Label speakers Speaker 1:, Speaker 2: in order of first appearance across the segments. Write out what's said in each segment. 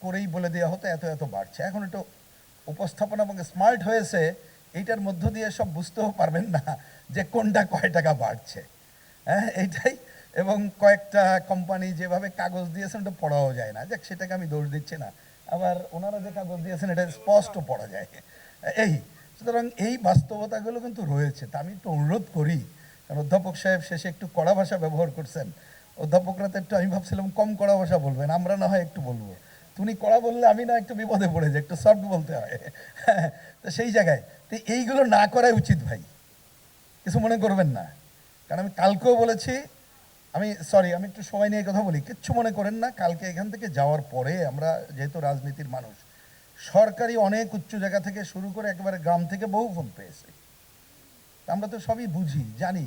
Speaker 1: করেই বলে দেওয়া হতো এত এত বাড়ছে। এখন একটু উপস্থাপনা এবং স্মার্ট হয়েছে, এইটার মধ্য দিয়ে সব বুঝতেও পারবেন না যে কোনটা কয় টাকা বাড়ছে। হ্যাঁ, এইটাই। এবং কয়েকটা কোম্পানি যেভাবে কাগজ দিয়েছেন ওটা পড়াও যায় না, যাক সেটাকে আমি দোষ দিচ্ছি না। আবার ওনারা যে কাগজ দিয়েছেন এটা স্পষ্ট পড়া যায়। এই সুতরাং এই বাস্তবতাগুলো কিন্তু রয়েছে। তা আমি একটু অনুরোধ করি, কারণ অধ্যাপক সাহেব শেষে একটু কড়া ভাষা ব্যবহার করছেন। অধ্যাপকরা তো একটু, আমি ভাবছিলাম কম কড়া ভাষা বলবেন, আমরা না হয় একটু বলবো। তুমি কড়া বললে আমি না একটু বিপদে পড়ে যাই, একটু সফট বলতে হয়। তো সেই জায়গায় তো এইগুলো না করাই উচিত ভাই, কিছু মনে করবেন না। কারণ আমি কালকেও বলেছি, আমি একটু সময় নিয়ে কথা বলি, কিচ্ছু মনে করেন না। কালকে এখান থেকে যাওয়ার পরে আমরা যেহেতু রাজনীতির মানুষ, সরকারি অনেক উচ্চ জায়গা থেকে শুরু করে একেবারে গ্রাম থেকে বহু ফোন পেয়েছে। আমরা তো সবই বুঝি, জানি,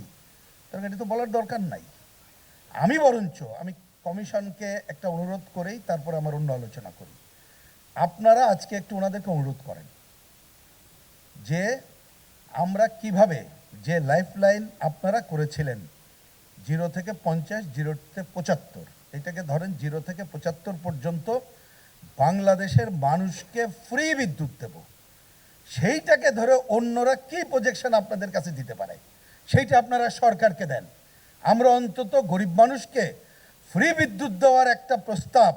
Speaker 1: কারণ এটা তো বলার দরকার নাই। আমি কমিশনকে একটা অনুরোধ করেই তারপর আমার অন্য আলোচনা করি। আপনারা আজকে একটু ওনাদেরকে অনুরোধ করেন যে আমরা কিভাবে, যে লাইফলাইন আপনারা করেছিলেন 0 থেকে 50, 0 থেকে 75, এটাকে ধরেন 0 থেকে 75 পর্যন্ত বাংলাদেশের মানুষকে ফ্রি বিদ্যুৎ দেব, সেইটাকে ধরে অন্যরা কি প্রজেকশন আপনাদের কাছে দিতে পারে সেইটা আপনারা সরকারকে দেন। আমরা অন্তত গরিব মানুষকে ফ্রি বিদ্যুৎ দেওয়ার একটা প্রস্তাব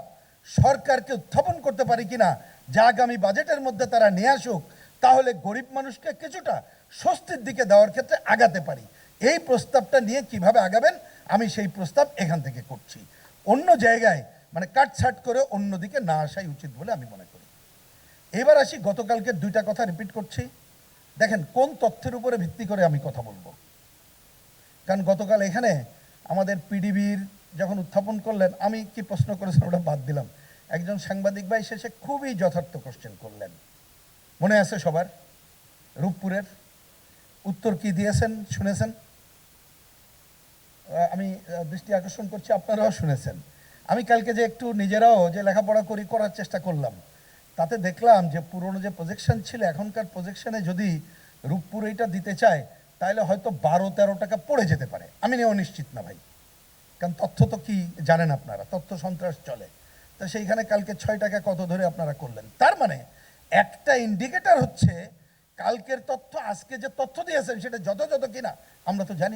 Speaker 1: সরকারকে উত্থাপন করতে পারি কিনা, যা আগামী বাজেটের মধ্যে তারা নিয়ে আসুক, তাহলে গরিব মানুষকে কিছুটা স্বস্তির দিকে দেওয়ার ক্ষেত্রে আগাতে পারি। এই প্রস্তাবটা নিয়ে কিভাবে আগাবেন, আমি সেই প্রস্তাব এখান থেকে করছি। অন্য জায়গায় মানে কাটছাট করে অন্যদিকে না আসাই উচিত বলে আমি মনে করি। এবার আসি, গতকালকে দুইটা কথা রিপিট করছি, দেখেন কোন তথ্যের উপরে ভিত্তি করে আমি কথা বলবো। কারণ গতকাল এখানে আমাদের পিডিবির যখন উত্থাপন করলেন, আমি কি প্রশ্ন করেছেন ওটা বাদ দিলাম, একজন সাংবাদিক ভাই শেষে খুবই যথার্থ কোশ্চেন করলেন, মনে আছে সবার? রূপপুরের উত্তর কি দিয়েছেন শুনেছেন? আমি দৃষ্টি আকর্ষণ করছি, আপনারাও শুনেছেন। আমি কালকে যে একটু নিজেরাও যে লেখাপড়া করার চেষ্টা করলাম, তাতে দেখলাম যে পুরনো যে প্রজেকশন ছিল, এখনকার প্রজেকশনে যদি রূপপুর এইটা দিতে চায় তাহলে হয়তো 12-13 টাকা পড়ে যেতে পারে। আমি নিশ্চিত না ভাই, কারণ তথ্য তো কি জানেন আপনারা, তথ্য সন্ত্রাস চলে। তো সেইখানে কালকে 6 টাকা কত ধরে আপনারা করলেন, তার মানে একটা ইন্ডিকেটর হচ্ছে কালকের তথ্য আজকে যে তথ্য দিয়েছেন সেটা যথাযথ কিনা আমরা তো জানি।